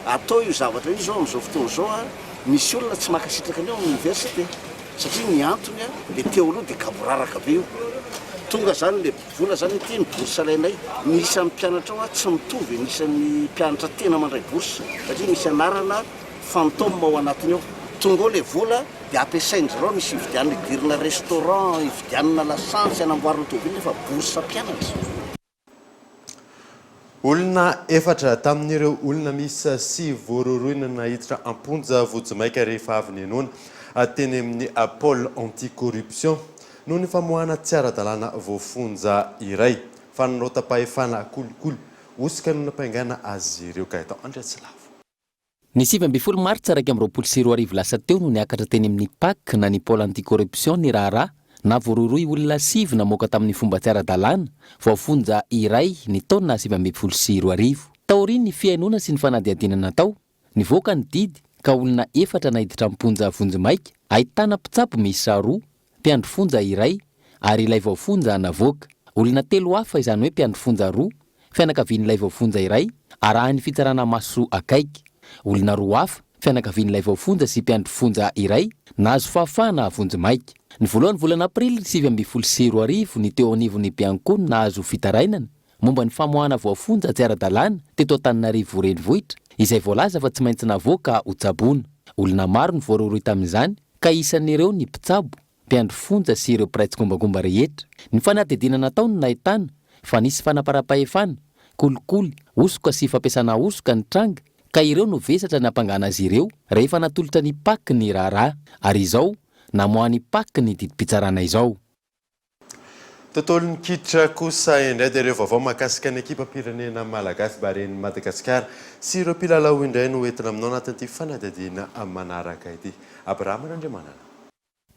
Speaker 8: atao io zavatra io zao amin'izao fotoana zao misy olona tsy makasitraka aneo amin'ny université satria ny antony le teo aloha dia gaboraraka be io tonga zany le vola zany ty ny bourse alainay ny isan'ny mpianatra ao tsy mitovy ny isan'ny mpianatra tena mandray bourse satria misy anarana fantôme ao anatiny ao tonga ao le vola dia ampiasain'zareo misy ividianana idirina restaurant ividianana lasantsy anamboarina tobily nefa bourse mpianatra.
Speaker 5: Olona efatra tamin'ireo olona misy sy voaroroina nahiditra amponja vojimaika rehefa avy nenona teny amin'ny pôle anticorruption no ny famoahana tsy ara-dalàna voafonja iray fananao tapahefana kolokolo osika no nampaingana azy ireo Gaëtan Andratsilavo.
Speaker 3: Ny 20 martsa 2024 lasa teo no niakatra teny amin'ny PAC na ny pôle anticorruption ny raharaha na voaroroy olona 7 namoaka tamin'ny fomba tsy ara-dalàna voafonja iray ny taona 2024. Taoriny ny fiainona sy ny fanadihadiana natao nivoaka ny didy ka olona 4 nahiditra amponja vonjimaika ahitana mpitsabo miisa 2 mpiandro fonja iray ary ilay vaofonja navoaka olona 3 hafa izany hoe mpiandro fonja 2 fianakavian'ilay vaofonja iray arahany fitsarana maso akaiky olona 2 hafa fianakavian'ilay vaofonja sy mpiandro fonja iray nahazo fahafahana vonjimaika. Ny voalohany volana aprily 2024 ny teo anivon'ny Biankony nahazo fitarainana momba ny famoahana voafonja tsy ara-dalàna teto Antananarivo renivohitra izay voalaza fa tsy maintsy navoaka ho tsaboana. Olona maro ny voaroroy tamin'izany ka isan'ireo ny mpitsabo mpiandro fonja sy ireo piraitsygombagomba rehetra. Ny fanadidina nataony nahitana fa nisy fanapara-pahefana, kolikoly, osoka sy fampiasana osoka ny tranga ka ireo no vesatra ny ampangana azy ireo rehefa natolotra ny paky ny raharaha ary izao namoany paky ny didi-pitsarana izao.
Speaker 5: Tontolo ny kitra kosa indray dia ireo vaovao mahakasika ny ekipa pirenena malagasy baren'i Madagasikara sy ireo mpilalao indray no entina aminao anatin'ity fanadihadiana manaraka ity. Abraham Nandriamanana.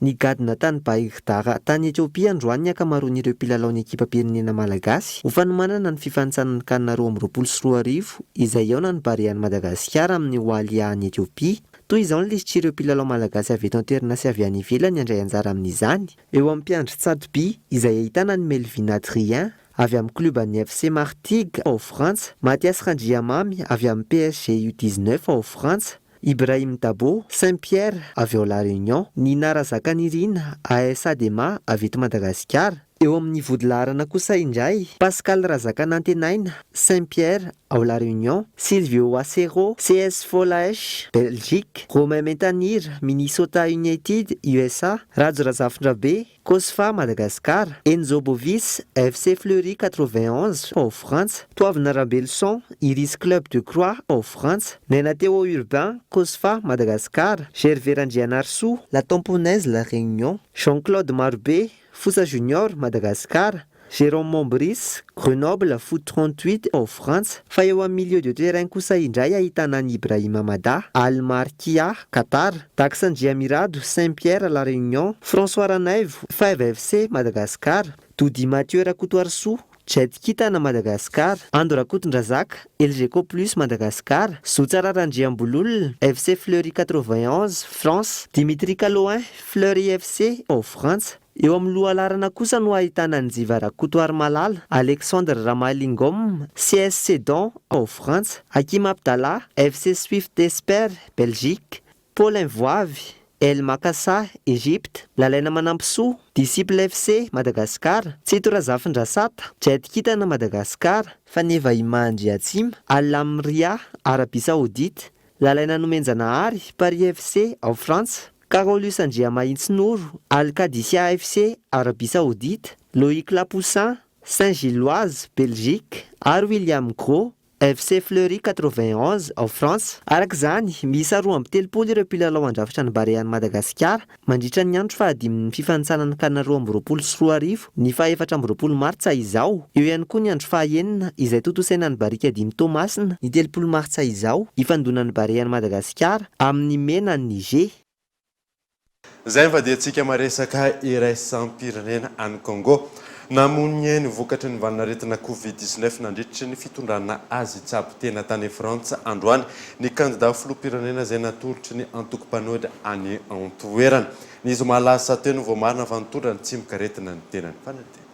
Speaker 11: Ny gadina tany Bahirdaara tany Etiopia androany akamaroan'ireo mpilalao ny ekipa pirenena malagasy ho fanomanana ny fifanitsanany kanina 2024 izay ao na ny barean'i Madagasikara amin'ny Oalia any Etiopia. Toy izao ny lisitra ireo mpilalao malagasy avy eto an-toerana sy avy any ivelany andray anjara amin'izany. Eo amin'ny mpiandry Tsadoby izay ahitana ny Melvin Adrien avy amin'ny klub an'ny FC Martigues ao Frantsa, Mathias Randriamamy avy amin'ny PSG U19 ao Frantsa, Ibrahim Dabo Saint-Pierre avy ao La Réunion, Nina Razakanirin AS Adema avy eto Madagasikara. Eo amin'ny vodilarana kosa indray, Pascal Razakanantenaina Saint-Pierre ao La Réunion, Silvio Acero CS Folash Belgique, Romain Mentanir Minnesota United USA, Rajo Razafindrabe Kosfa Madagascar, Enzo Bovis FC Fleury 91 au France, Toavina Rabelson Iris Club de Croix au France, Nenateo Urbain Kosfa Madagascar, Gervais Randrianarso La Tamponaise La Réunion, Jean-Claude Marbé Foussa Junior Madagascar, Jérôme Mombris Grenoble Foot 38 au France. Fa eo amin'ny milieu de terrain kosa indray ahitana ny Ibrahim Amada Al Markia Qatar, Daxandria Mirado Saint-Pierre La Réunion, François Ranaivo Five FC Madagascar, Dodi Mathieu Rakotoarso Jet Kitana Madagascar, Ando Rakotondrazaka LGco Plus Madagascar, Zoutsara Randriambolol FC Fleury 91 France, Dimitri Kaloin Fleury FC au France. Eo amin'ny lohalarana kosa no ahitana ny Ziva Rakotoary Malala, Alexandre Ramalingom CS Sedan au France, Hakim Abdallah FC Swift Desper Belgique, Paulin Voavy El Makassa Égypte, Lalaina Manampisoa Disciple FC Madagascar, Tsito Razafindrasata Jet Kitana Madagascar, Faneva Imandry Atsima Alamria Arabie Saoudite, Lalaina Nomenjanahary Paris FC au France, Carolus Andria Mahitsinouro Al-Qadissia FC Arabie Saoudite, Loïc Lapoussin Saint-Gilloise Belgique ary William Gros FC Fleury 91 au France. Araka izany, miisa 2 ireo mpilalao andrafitra ny barean'i Madagasikara mandritra ny andro fahadimy ny fifanitsanana kanina 2024 ny 14 martsa izao. Eo ihany koa ny andro fahaenina izay totosaina ny barika dimy Tomasina ny 30 martsa izao ifandonan'ny barean'i Madagasikara amin'ny mena ny Niger.
Speaker 5: Zay mivadiantsika maresaka iraisam-pirenena any Congo. Namonye ny vokatry ny valinaretina Covid-19 nandritry ny fitondrana azy tsabo tena tany Frantsa androany ny candidat filoham-pirenena izay natolotry ny antoko-panodra any antoerana. Ny izy malasa teny vao marina fa nitondrany tsy mikaretina ny tenany fanadina.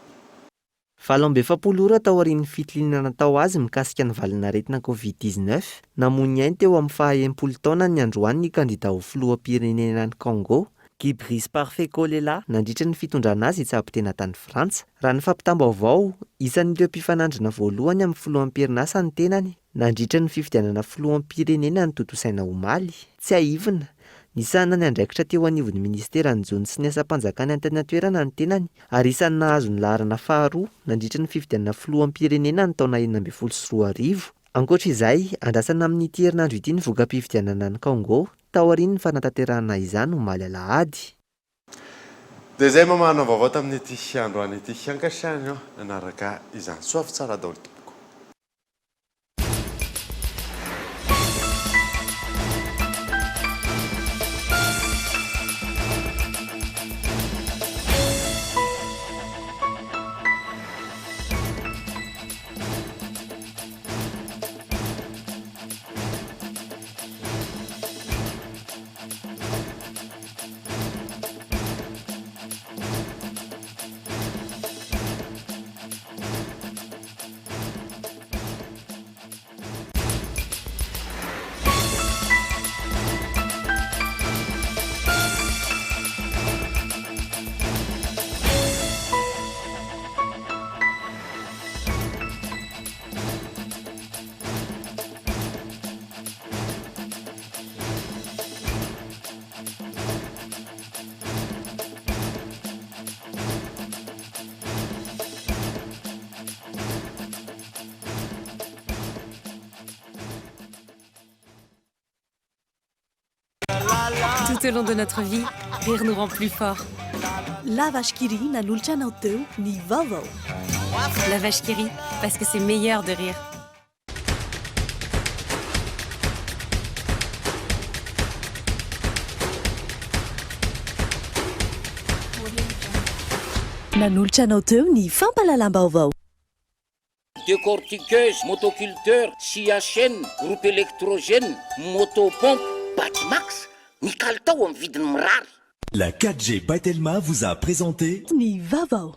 Speaker 11: 7 ora tao aorian'ny fitiliana natao azy mikasika ny valinaretina Covid-19 namonye teo amin'ny 20 taona ny androany ny candidat ho filoham-pirenena ny Congo. Gibris Parfait Kolela nandritra ny fitondrana azy itsabo tena tany Frantsa. Raha ny fampitam-baovao, isan'ireo mpifanandrina voalohany amin'ny filoham-perinasa ny tenany. Nandritra ny fifidianana filoham-pirenena ny totosaina omaly. Tsy aivina, nisana ny andraikitra teo anivon'ny ministera ny jony sy ny asa-panjakany an-tany toerana ny tenany. Ary isan'ny nahazo ny laharana faharoa nandritra ny fifidianana filoham-pirenena ny taona 2024. Ankoatra izay, andrasana amin'ny ity herinandro ity ny vokam-pifidianana ny Congo. Taorian'ny fanatanterahana izany omaly alahady.
Speaker 5: Dia izay mamana vaovao tamin'ity androany ity hiankasiany nanaraka izany soavy tsara daholo tompoko.
Speaker 4: Tout au long de notre vie, rire nous rend plus forts.
Speaker 7: La vache qui rit nanolotra anao teo ny vaovao.
Speaker 4: La vache qui rit, parce que c'est meilleur de rire.
Speaker 7: Nanolotra anao teo ny fampalalam-baovao.
Speaker 10: Décortiqueuse, motoculteur, scia chaîne, groupe électrogène, motopompe, Batimax, ny kalitao amin'ny vidiny mirary.
Speaker 1: La 4G by Telma vous a présenté
Speaker 7: Ny vaovao.